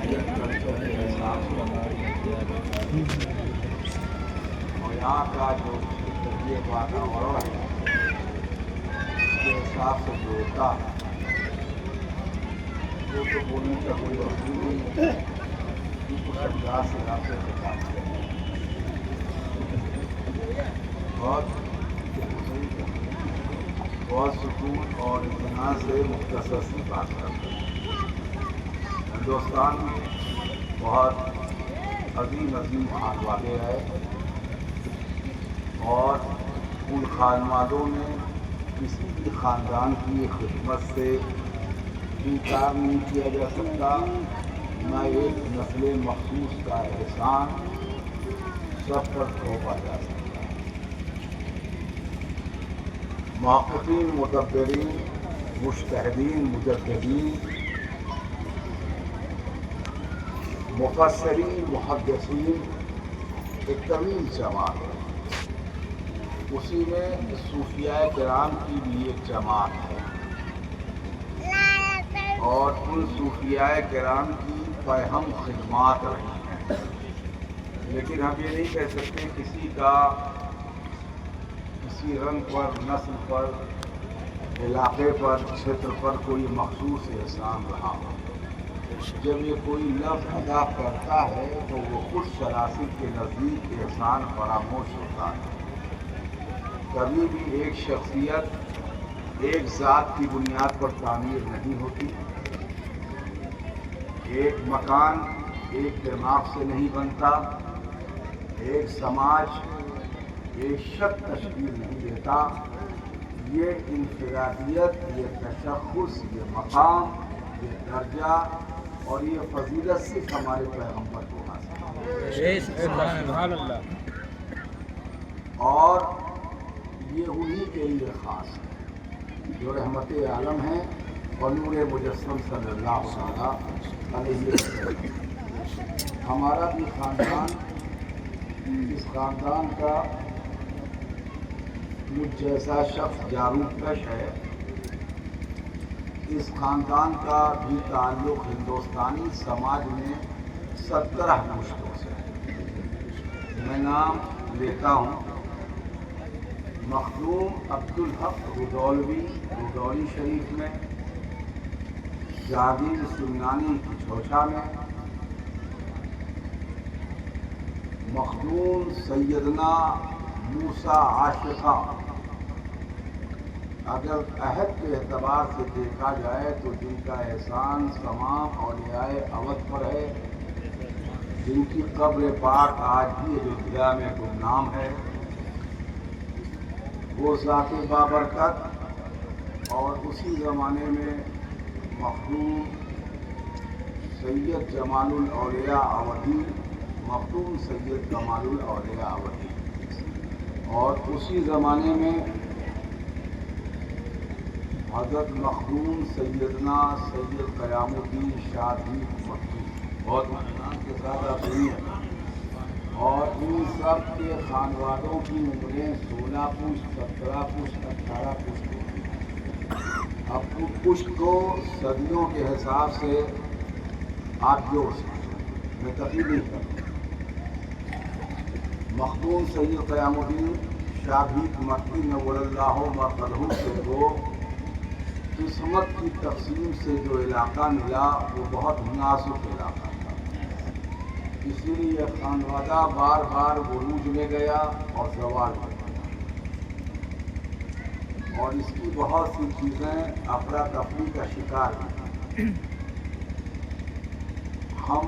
نیت کرتے ہیں احساس اور یہاں کا جو طبیعت واتاورن ہے اس کے حساب سے جو ہوتا ہے وہ تو بولنے کا کوئی وقت نہیں، اس انداز سے آپ سے بتانا بہت سکون اور اطمینان سے مختصر سی بات کرتے ہیں۔ ہندوستان میں بہت عظیم عظیم خانوادے ہیں اور ان خانوادوں میں کسی بھی خاندان کی خدمت سے انکار نہیں کیا جا سکتا، نہ ایک نسل مخصوص کا احسان سب پر تھوپا جا سکتا۔ محققین، مدبرین، مجتہدین، مجددین، مفسرین، محدثین، ایک طویل جماعت ہے۔ اسی میں صوفیاء کرام کی بھی ایک جماعت ہے اور ان صوفیاء کرام کی فہم خدمات رہی ہیں، لیکن ہم یہ نہیں کہہ سکتے کسی کا کسی رنگ پر، نسل پر، علاقے پر، چھیتر پر کوئی مخصوص احسان رہا ہو۔ جب یہ کوئی لفظ ادا کرتا ہے تو وہ خود سلاسل کے نزدیک احسان فراموش ہوتا ہے۔ کبھی بھی ایک شخصیت ایک ذات کی بنیاد پر تعمیر نہیں ہوتی، ایک مکان ایک دماغ سے نہیں بنتا، ایک سماج ایک شخص تشکیل نہیں دیتا۔ یہ انفرادیت، یہ تشخص، یہ مقام، یہ درجہ اور یہ فضیلت صرف ہمارے پیغمبر کو حاصل ہے، سبحان اللہ، اور یہ انہی کے لیے خاص ہے جو رحمت عالم ہیں اور نور مجسم صلی اللہ علیہ وسلم۔ ہمارا بھی خاندان، اس خاندان کا مجھ جیسا شخص جاروب کش ہے، اس خاندان کا بھی تعلق ہندوستانی سماج میں 17 مشتوں سے ہے۔ میں نام لیتا ہوں: مخدوم عبدالحق رودولوی رودولی شریف میں، جاوید سمنانی کچھوچا میں، مخدوم سیدنا موسیٰ عاشقہ۔ اگر عہد کے اعتبار سے دیکھا جائے تو جن کا احسان تمام اولیاء اودھ پر ہے، جن کی قبر پاک آج بھی ایودھیا میں گمنام ہے، وہ ذات بابرکت اور اسی زمانے میں مخدوم سید جمال الاولیاء اودھی، مخدوم سید کمال الاولیاء اودھی، اور اسی زمانے میں حضرت مخدوم سیدنا سید قیام الدین شاذلی مکی، بہت مہمان کے ساتھ آپ ہوئی ہیں، اور ان سب کے خانوادوں کی عمریں 16 پشت، 17 پشت، 18 پشت ہوتی ہیں۔ اب پشت کو صدیوں کے حساب سے آپ جوڑ سکتے ہیں، میں تقریر نہیں کرتا۔ مخدوم سید قیام الدین شاذلی مکی نور اللہ مرقدہ سے وہ قسمت کی تقسیم سے جو علاقہ ملا وہ بہت مناسب علاقہ تھا، اسی لیے یہ خانوادہ بار بار عروج میں گیا اور زوال میں گیا، اور اس کی بہت سی چیزیں افراتفری کا شکار ہیں۔ ہم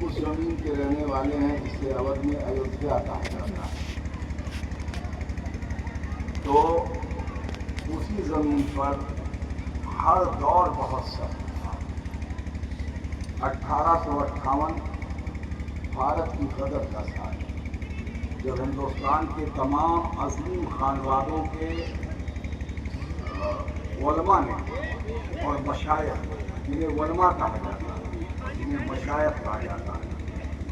اس زمین کے رہنے والے ہیں جسے اودھ میں ایودھیا کہا جاتا ہے، تو اسی زمین پر ہر دور بہت سخت تھا۔ 1858 بھارت کی غدر کا سال، جب ہندوستان کے تمام عظیم خانوادوں کے علماء نے اور مشائخ، جنہیں علماء کہا جاتا ہے، جنہیں مشائخ کہا جاتا ہے،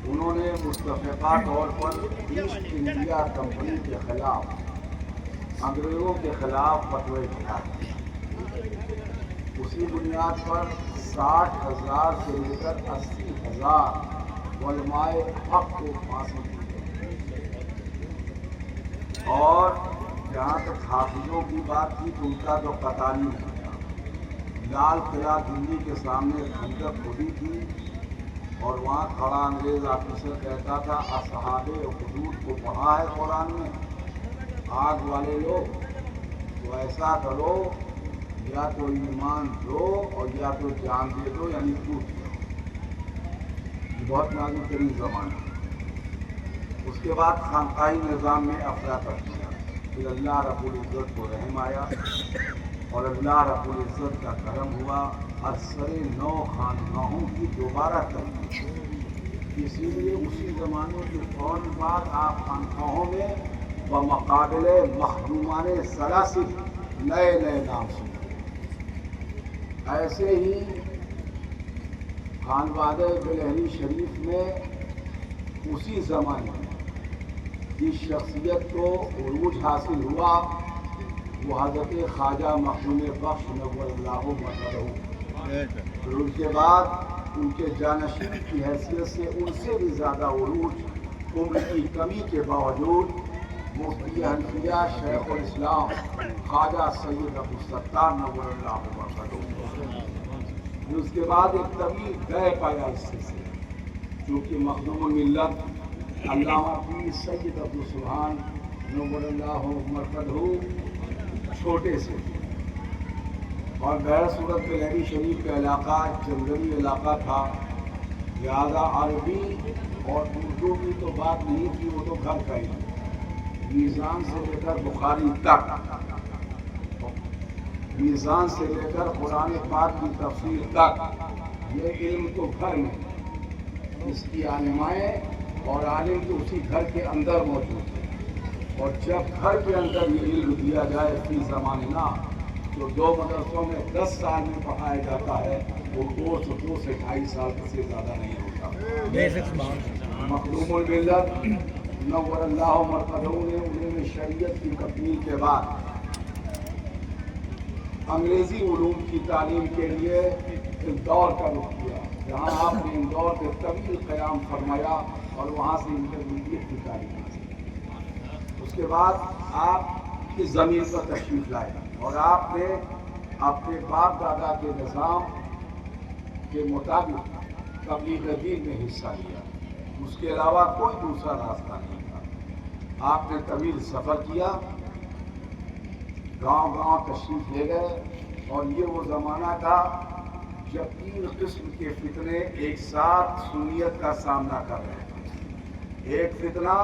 انہوں نے متفقہ طور پر ایسٹ انڈیا کمپنی کے خلاف، انگریزوں کے خلاف فتوے کیا، اسی بنیاد پر 60,000 سے لے کر 80,000 علماء حق کو پھانسی دی گئی۔ اور جہاں تک حافظوں کی بات تھی تو ان کا تو قتال ہی نہیں تھا۔ لال قلعہ دلی کے سامنے خندق کھودی تھی اور وہاں کھڑا انگریز آفیسر کہتا تھا اصحاب حدود کو پڑھا ہے قرآن میں، آگ والے لوگ تو ایسا کرو یا تو ایمان دو اور یا تو جان دے دو، یعنی ٹوٹ جاؤ۔ یہ بہت نازک ترین زمانہ۔ اس کے بعد خانقاہی نظام میں افراتفری کیا، پھر اللہ رب العزت کو رحم آیا اور اللہ رب العزت کا کرم ہوا، اثر 9 خانقاہوں کی دوبارہ ترتیب۔ اسی لیے اسی زمانے کے فوراً بعد آپ خانقاہوں میں بمقابل مخدومان سلاسل نئے نام سنتے۔ ایسے ہی خانوادہ بلہری شریف میں اسی زمانے میں جس شخصیت کو عروج حاصل ہوا وہ حضرت خواجہ مخدوم بخش نور اللہ مرکزہ، پھر ان کے بعد ان کے جانشین کی حیثیت سے ان سے بھی زیادہ عروج عمر کی کمی کے باوجود مفتی حنفیہ شیخ الاسلام خواجہ سید عبدالستار نور اللہ مرکزہ۔ اس کے بعد ایک طویل گئے پایا اس سے، چونکہ مخدوم الملت علامہ پیر سید عبدالسبحان نور اللہ مرکزہ چھوٹے سے تھے اور غیر صورت بلہری شریف کا علاقہ جنگلی علاقہ تھا، لہذا عربی اور اردو کی تو بات نہیں تھی، وہ تو گھر کا ہی میزان سے لے کر بخاری تک، میزان سے لے کر قرآن پاک کی تفسیر تک، یہ علم تو گھر میں، اس کی عالمائیں اور عالم تو اسی گھر کے اندر موجود ہیں۔ اور جب گھر کے اندر یہ علم دیا جائے فی زمانہ تو 2 مدرسوں میں 10 سال میں پڑھایا جاتا ہے، وہ 2 سے 2.5 سال سے زیادہ نہیں ہوتا۔ مخدوم الملت نور اللہ مرکزہ نے انہیں شریعت کی تکمیل کے بعد انگریزی علوم کی تعلیم کے لیے اندور کا رخ کیا، جہاں آپ نے اندور سے طویل قیام فرمایا اور وہاں سے انٹرمیڈیٹ کی تعلیم حاصل۔ اس کے بعد آپ اس زمین پر تشریف لائے اور آپ نے اپنے باپ دادا کے نظام کے مطابق تبلیغ دین میں حصہ لیا، اس کے علاوہ کوئی دوسرا راستہ نہیں تھا۔ آپ نے طویل سفر کیا، گاؤں گاؤں تشریف لے گئے اور یہ وہ زمانہ تھا جب 3 قسم کے فتنے ایک ساتھ سنیت کا سامنا کر رہے تھے۔ ایک فتنہ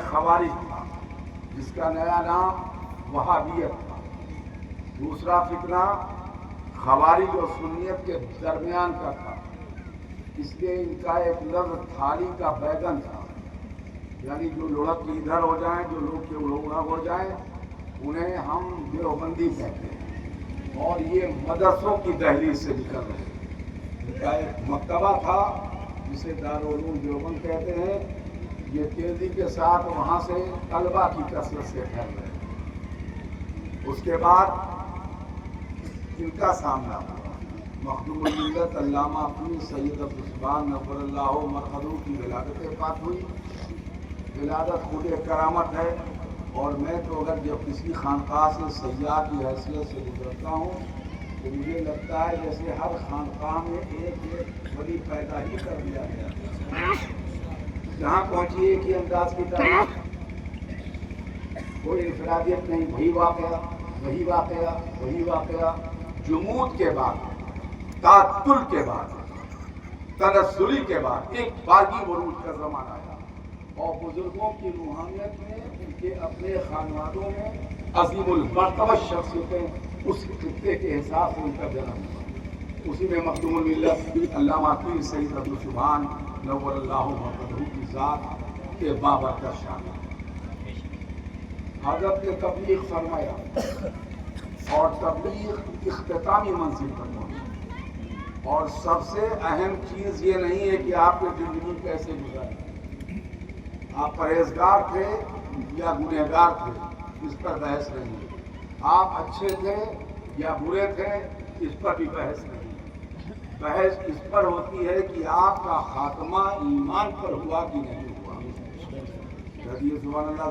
خوارج تھا جس کا نیا نام وہابیت تھا، دوسرا فتنہ خوارج اور سنیت کے درمیان کا تھا، اس لیے ان کا ایک لفظ تھالی کا بیگن تھا، یعنی جو لڑک کے ادھر ہو جائیں، جو لوگ کے لوگ ہو جائیں انہیں ہم دیوبندی کہتے ہیں، اور یہ مدرسوں کی دہلیز سے نکل رہے ہیں۔ ان کا ایک مکتبہ تھا جسے دارالعلوم دیوبند کہتے ہیں، یہ تیزی کے ساتھ وہاں سے طلبہ کی کثرت سے پھیل رہے ہیں۔ اس کے بعد ان کا سامنا ہوا، مخدوم الملت علامہ پیر سید عبدالسبحان نور اللہ مرکزہ کی ولادت پاک ہوئی۔ ولادت خود ایک کرامت ہے، اور میں تو اگر جب کسی خانقاہ سے سیاح کی حیثیت سے گزرتا ہوں تو مجھے لگتا ہے جیسے ہر خانقاہ میں ایک بڑی پیدا ہی کر دیا گیا، جہاں پہنچی ایک ہی انداز کی تعریف، کوئی انفرادیت نہیں، وہی واقعہ وہی واقعہ وہی واقعہ۔ جمود کے بعد، تعطل کے بعد، تنزلی کے بعد ایک باغی عروج کا زمانہ آیا اور بزرگوں کی روحانیت میں ان کے اپنے خانوادوں میں عظیم المرتبہ شخصیتیں اس خطے کے حساب سے ان کا جنم ہوا۔ اسی میں مخدوم الملت علامہ پیر سید عبدالسبحان نور اللہ مرکزہ کی ذات کے بابرکت شان حضرت نے تبلیغ فرمایا اور تبلیغ اختتامی منزل پر پہنچی، اور سب سے اہم چیز یہ نہیں ہے کہ آپ کی زندگی کیسے گزاری، آپ پرہیزگار تھے یا گنہگار تھے، اس پر بحث نہیں ہے، آپ اچھے تھے یا برے تھے، اس پر بھی بحث نہیں ہے۔ بحث اس پر ہوتی ہے کہ آپ کا خاتمہ ایمان پر ہوا کہ نہیں ہوا. سبحان اللہ,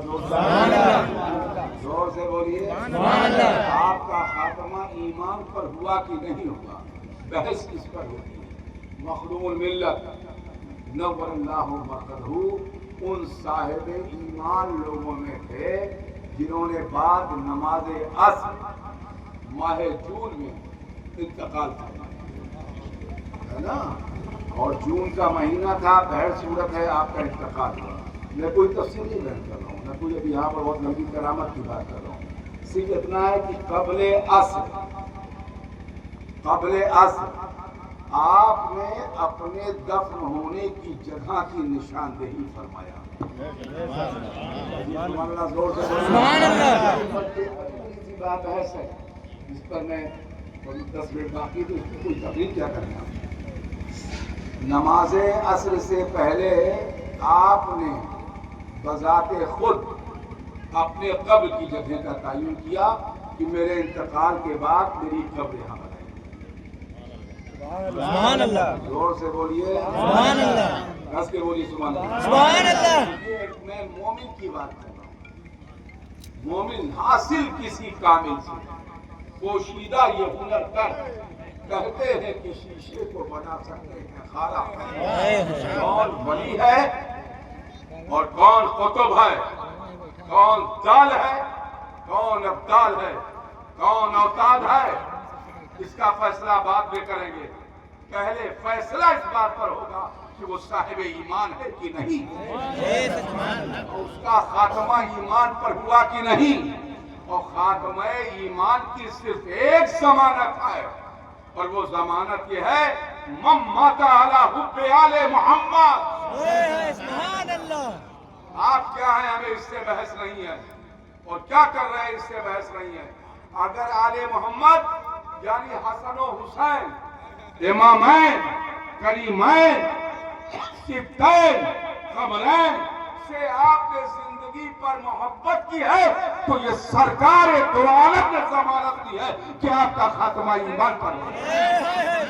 زور سے بولیے. آپ کا خاتمہ ایمان پر ہوا کہ نہیں ہوا, بحث اس پر ہوتی ہے. مخدوم الملت نور اللہ مرقدہ ان صاحب ایمان لوگوں میں تھے جنہوں نے بعد نماز عصر ماہ جون میں انتقال کیا ہے نا, اور جون کا مہینہ تھا, بہر صورت ہے آپ کا انتقال ہوا. میں کوئی تفصیل نہیں بیان کر رہا ہوں, میں کوئی ابھی یہاں پر بہت لمبی کرامت کی بات کر رہا ہوں. صرف اتنا ہے کہ قبل عصر آپ نے اپنے دفن ہونے کی جگہ کی نشاندہی فرمایا. سبحان اللہ. بات ہے اس پر میں 10 منٹ باقی تو اس کی کوئی تقریر کیا کرنا. نماز عصر سے پہلے آپ نے بذات خود اپنے قبر کی جگہ کا تعین کیا کہ میرے انتقال کے بعد میری قبر یہاں بنائے. سبحان اللہ. زور سے بولیے سبحان اللہ. کس کے بولیے سبحان اللہ. سبحان اللہ. میں مومن کی بات کر رہا ہوں. مومن حاصل کسی کامل سے پوشیدہ یہ ہنر کر کہتے ہیں کہ شیشے کو بنا سکتے ہیں خارا. کون ولی ہے اور کون قطب ہے, کون دال ہے, کون ابدال ہے, کون اوتاد ہے, اس کا فیصلہ بعد میں کریں گے. پہلے فیصلہ اس بات پر ہوگا کہ وہ صاحب ایمان ہے کہ نہیں, اس کا خاتمہ ایمان پر ہوا کہ نہیں. اور خاتمہ ایمان کی صرف ایک ضمانت ہے, اور وہ ضمانت یہ ہے من مات علی حب آل محمد. سبحان اللہ. آپ کیا ہیں, ہمیں اس سے بحث نہیں ہے, اور کیا کر رہے ہیں اس سے بحث نہیں ہے. اگر آل محمد یعنی حسن و حسین امامین کریمین سبتین قمرین سے آپ نے زندگی پر محبت کی ہے تو یہ سرکار دو عالم نے ضمانت دی ہے کہ آپ کا خاتمہ ایمان پر ہے.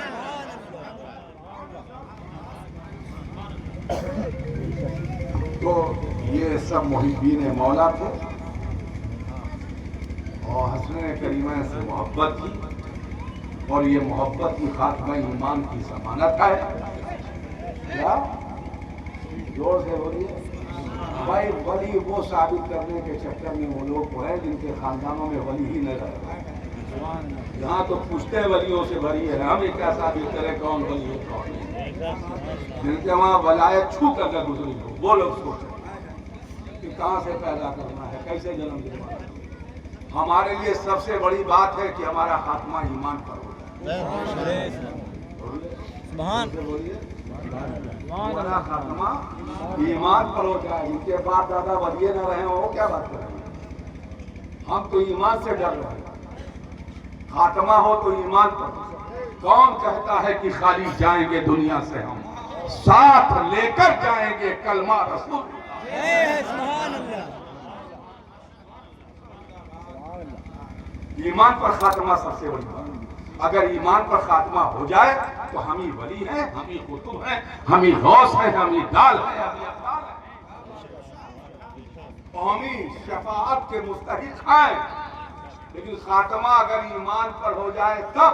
تو یہ سب محبین مولا تھے اور حسن کریمہ سے محبت کی, اور یہ محبت کی خاتمہ ایمان کی ضمانت ہے. کیا زور سے بولیے بھائی. ولی وہ ثابت کرنے کے چکر میں وہ لوگ ہیں جن کے خاندانوں میں ولی ہی نہ رہے. یہاں تو پوچھتے ولیوں سے بھری ہے, ہم یہ کیا ثابت کریں کون ولی ہے کون نہیں. جن کے وہاں ولایت چھو کر کے گزری ہو وہ لوگ سوچیں کہ کہاں سے پیدا کرنا ہے, کیسے جنم دینا ہے. ہمارے لیے سب سے بڑی بات ہے کہ ہمارا خاتمہ ایمان پر ہو جائے. ہمارا خاتمہ ایمان پر ہو جائے. ان کے باپ دادا ولی نہ رہے وہ کیا بات کر رہے ہیں. ہم تو ایمان سے ڈر رہے ہیں. خاتمہ ہو تو ایمان پر. کون کہتا ہے کہ خالی جائیں گے دنیا سے, ہم ساتھ لے کر جائیں گے کلمہ رسول. سبحان اللہ. ایمان پر خاتمہ سب سے بڑی بات. اگر ایمان پر خاتمہ ہو جائے تو ہم ہی ولی ہیں, ہم ہی قطب ہیں, ہم ہی غوث ہیں, ہم ہی دال ہیں, ہم ہی ابدال ہیں, قومی شفاعت کے مستحق ہیں. لیکن خاتمہ اگر ایمان پر ہو جائے تب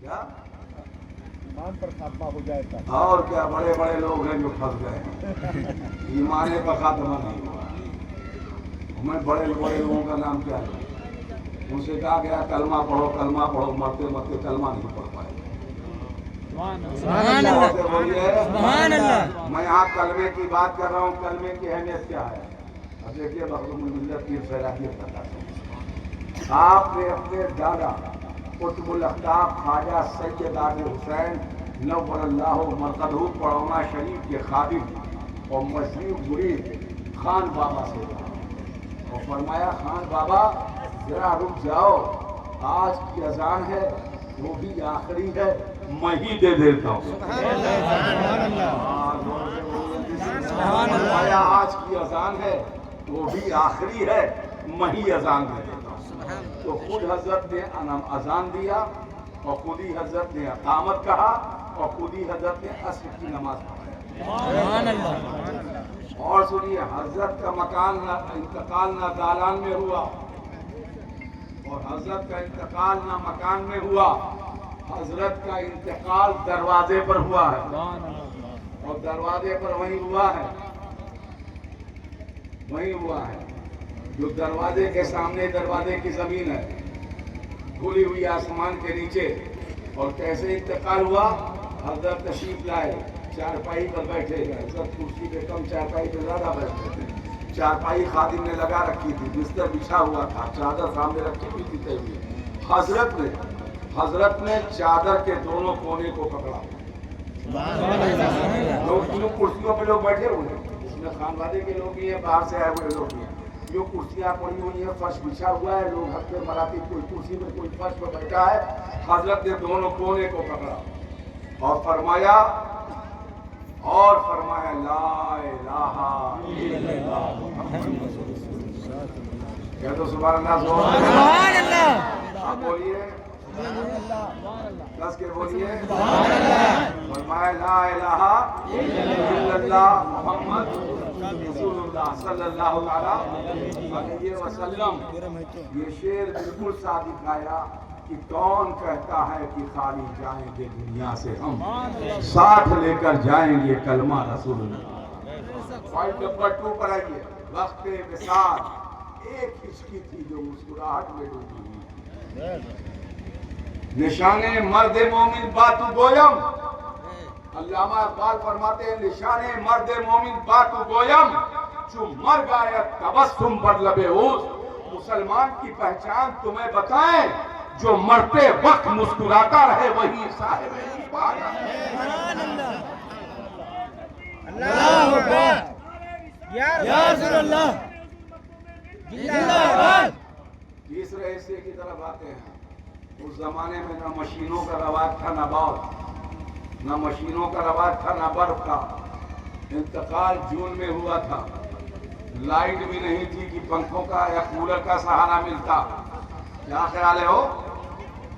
کیا ایمان پر خاتمہ ہو جائے تب. اور کیا بڑے بڑے لوگ ہیں جو پھنس گئے ہیں. ایمان پر خاتمہ نہیں ہوا. ہمیں بڑے بڑے لوگوں کا نام کیا ہے, ان سے کہا گیا کلمہ پڑھو کلمہ پڑھو, مرتے مرتے کلمہ نہیں پڑھ پائے. سبحان اللہ. میں یہاں کلمے کی بات کر رہا ہوں. کلمے کی اہمیت کیا ہے اب دیکھیے. مخدوم الملت کی فیضیت بتاتا ہوں. آپ نے اپنے دادا قطب الاقطاب خواجہ سید آل حسین نور اللہ مرقدہ پڑھونا شریف کے خادم اور مشہور مرید خان بابا سے کہا اور فرمایا خان بابا ذرا رک جاؤ, آج کی اذان ہے وہ بھی آخری ہے, میں ہی دے دیتا ہوں. فرمایا آج کی اذان ہے وہ بھی آخری ہے, میں ہی اذان دے دیتا ہوں. تو خود حضرت نے اذان دیا اور خود ہی حضرت نے اقامت کہا اور خود ہی حضرت نے عصر کی نماز پڑھایا. سبحان اللہ. اور سنیے حضرت کا انتقال نہ دالان میں ہوا اور حضرت کا انتقال نہ مکان میں ہوا، حضرت کا انتقال دروازے پر ہوا ہے اور دروازے پر وہیں ہوا ہے، وہیں ہوا ہے جو دروازے کے سامنے دروازے کی زمین ہے، کھلی ہوئی آسمان کے نیچے. اور کیسے انتقال ہوا؟ حضرت تشریف لائے، چارپائی پر بیٹھے گئے. حضرت کرسی پہ کم، چارپائی پہ زیادہ بیٹھتے تھے. چارپائی خادم نے لگا رکھی تھی، بستر بچھا ہوا تھا، چادر سامنے رکھی ہوئی تھی تے ہوئی. حضرت نے چادر کے دونوں کونے کو پکڑا. لوگ کرسیوں پہ لوگ بیٹھے ہوئے ہیں، اس میں خانوادے کے لوگ بھی ہیں، باہر سے آئے ہوئے لوگ بھی ہیں. جو کرسیاں پڑی ہوئی ہیں، فرش بچھا ہوا ہے، لوگ حق پہ مراتب، کوئی کرسی میں کوئی فرش پہ بیٹھا ہے. حضرت نے دونوں کونے کو پکڑا اور فرمایا لا الہ الا اللہ محمد رسول اللہ. کہہ دو سبحان اللہ. سبحان اللہ. آپ بولیے، دس کے بولیے. فرمایا لا الہ الا اللہ محمد رسول اللہ صلی اللہ علیہ وسلم. یہ شعر بالکل صادق آیا کہ کون کہتا ہے کہ خالی جائیں گے دنیا سے، ہم ساتھ لے کر جائیں گے کلمہ رسول اللہ. پوائنٹ نمبر 2 پر آئیے. وقت وصال ایک ہچکی تھی جو مسکراہٹ میں ڈوبی ہوئی. نشان مرد مومن باتو گویم. علامہ اقبال فرماتے ہیں نشان مرد مومن باتو گویم جو مر گایا تبسم پر لبے اوز. مسلمان کی پہچان تمہیں بتائیں، جو مرتے وقت مسکراتا رہے وہی صاحب ایمان. اللہ اکبر. یا رسول اللہ. زندہ باد. تیسرے حصے کی طرف آتے ہیں. اس زمانے میں نہ مشینوں کا رواج تھا، نہ بورڈ، نہ مشینوں کا رواج تھا، نہ برف کا. انتقال جون میں ہوا تھا. لائٹ بھی نہیں تھی کہ پنکھوں کا یا کولر کا سہارا ملتا. کیا خیال ہے ہو؟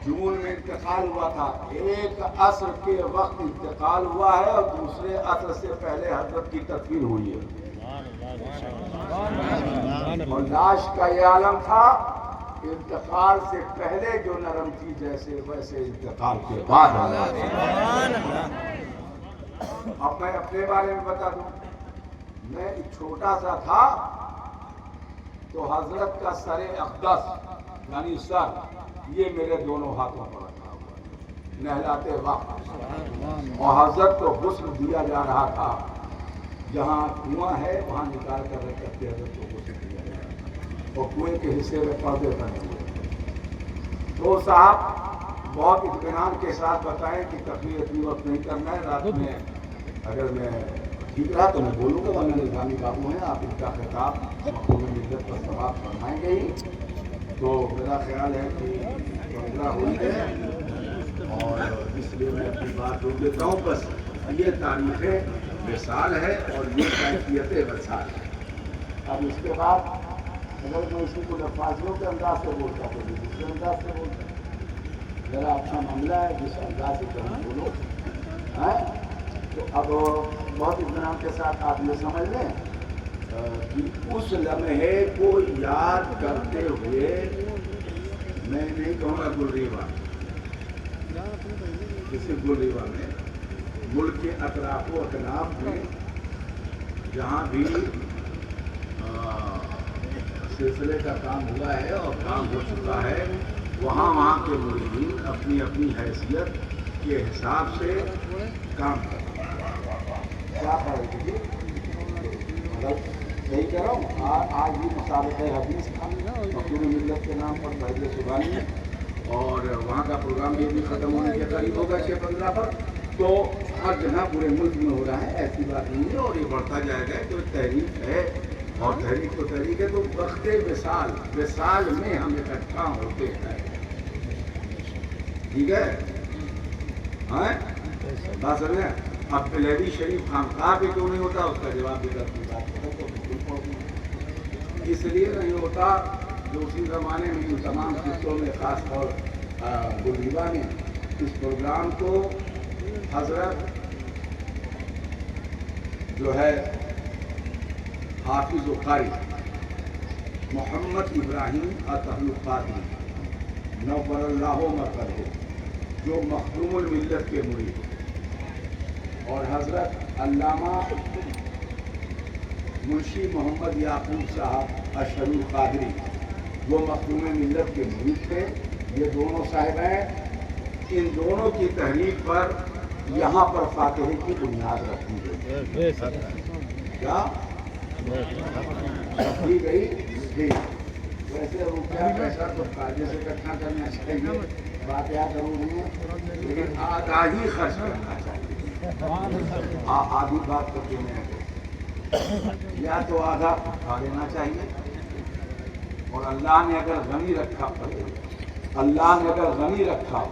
جون میں انتقال ہوا تھا. ایک عصر کے وقت انتقال ہوا ہے اور دوسرے عصر سے پہلے حضرت کی تدفین ہوئی ہے. اور لاش کا یہ عالم تھا، انتقال سے پہلے جو نرم تھی جیسے ویسے انتقال کے بعد. اب میں اپنے بارے میں بتا دوں. میں چھوٹا سا تھا تو حضرت کا سر اقدس یعنی سر یہ میرے دونوں ہاتھوں پر رکھا ہوا نہلاتے وقت، اور حضرت کو غسل دیا جا رہا تھا. جہاں کنواں ہے وہاں نکال کر رکھ کر کے حضرت کو غسل دیا جا رہا تھا اور کنویں کے حصے میں پردے بنے ہوئے. تو صاحب بہت اطمینان کے ساتھ بتائیں کہ تقریر اتنی وقت نہیں کرنا ہے. رات میں اگر میں ٹھیک رہا تو میں بولوں گا، ورنہ نظامی بابو ہیں، آپ ان کا خطاب مقبول ملت پر سماعت فرمائیں گے ہی. تو میرا خیال ہے کہ پندرہ ہوئی ہے اور اس لیے میں اپنی بات روک دیتا ہوں. بس یہ تاریخ وصال ہے اور یہ کیفیت وصال ہے. اب اس کے بعد اگر میں اسی کو لفاظیوں کے انداز سے بولتا تو دوسرے انداز سے بولتا. ذرا اپنا معاملہ ہے جس انداز سے کہیں بولو. تو اب بہت اطمینان کے ساتھ آپ یہ سمجھ لیں کہ اس لمحے کو یاد کرتے ہوئے میں نہیں کہوں گا گلریوا، کسی گلریوا میں ملک کے اطراف و اکناف میں جہاں بھی سلسلے کا کام ہوا ہے اور کام ہو چکا ہے، وہاں کے مریدین اپنی اپنی حیثیت کے حساب سے کام کریں. کیا فرق ہے؟ صحیح کہہ رہا ہوں. آج بھی مسابقہ حدیث تھا مقبول ملت کے نام پر پہلے سبحانی، اور وہاں کا پروگرام بھی ختم ہونے کے قریب ہوگا 6-15 پر. تو ہر جگہ پورے ملک میں ہو رہا ہے، ایسی بات نہیں ہے اور یہ بڑھتا جائے گا. جو تحریک ہے اور تحریک تو تحریک ہے، تو وقت وصال میں ہم اکٹھا ہوتے ہیں. ٹھیک ہے؟ ہاں بات سمجھ رہے ہیں. اب پلیری شریف خانقاہ پہ کیوں نہیں ہوتا اس کا جواب بھی کرتی بات کریں تو بالکل پہنچ. اس لیے نہیں ہوتا جو اسی زمانے میں ان تمام خطوں میں خاص طور گلریوا میں اس پروگرام کو حضرت جو ہے حافظ و قاری محمد ابراہیم القادری نور اللہ مرکزہ جو مخدوم الملت کے مرید، اور حضرت علامہ منشی محمد یعقوب صاحب اشہر القادری جو مخدوم ملت کے مرید تھے، یہ دونوں صاحب ہیں، ان دونوں کی تحریک پر یہاں پر فاتحے کی بنیاد رکھی گئی۔ کیا رکھی گئی؟ ویسے روپیہ پیسہ تو قاعدے سے اکٹھا کرنا چاہیے، فاتحہ ضروری ہے، لیکن آدھا ہی خرچ کرنا چاہیے۔ آدھی بات تو کہنے ہیں، یا تو آدھا اٹھا لینا چاہیے، اور اللہ نے اگر غنی رکھا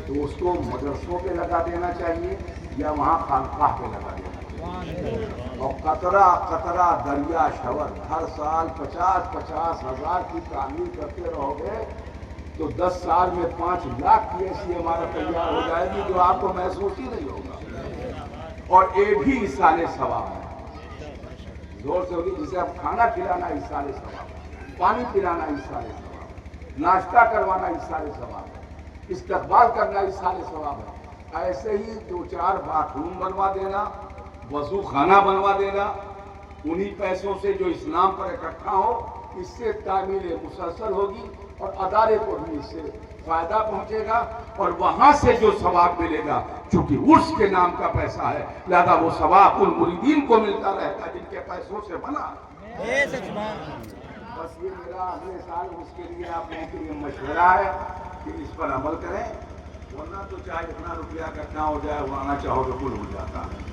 تو اس کو مدرسوں پہ لگا دینا چاہیے یا وہاں خانقاہ پہ لگا دینا چاہیے۔ اور قطرہ قطرہ دریا شور ہر سال 50-50 ہزار کی تعمیر کرتے رہو گے تو 10 سال میں 5 لاکھ کی ایسی عمارت تیار ہو جائے گی جو آپ کو محسوس ہی نہیں ہوگا، اور یہ بھی ایصال ثواب ہے۔ زور سے ہوگی، جسے اب کھانا کھلانا ایصال ثواب ہے، پانی پلانا ایصال ثواب ہے، ناشتہ کروانا ایصال ثواب ہے، استقبال کرنا ایصال ثواب ہے۔ ایسے ہی 2-4 باتھ روم بنوا دینا، وضو خانہ بنوا دینا، انہی پیسوں سے جو اسلام پر اکٹھا ہو، اس سے تعمیر مسلسل ہوگی اور ادارے کو بھی اس سے فائدہ پہنچے گا، اور وہاں سے جو ثواب ملے گا چونکہ عرس کے نام کا پیسہ ہے، لہذا وہ ثواب ان مریدین کو ملتا رہتا ہے جن کے پیسوں سے بنا۔ بس یہ میرا اگلے سال اس کے لیے آپ لوگوں کے لیے مشورہ ہے کہ اس پر عمل کریں، ورنہ تو چاہے اتنا روپیہ اکٹھا ہو جائے، وہ آنا چاہو تو کل ہو جاتا ہے۔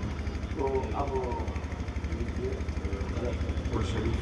تو اب شریف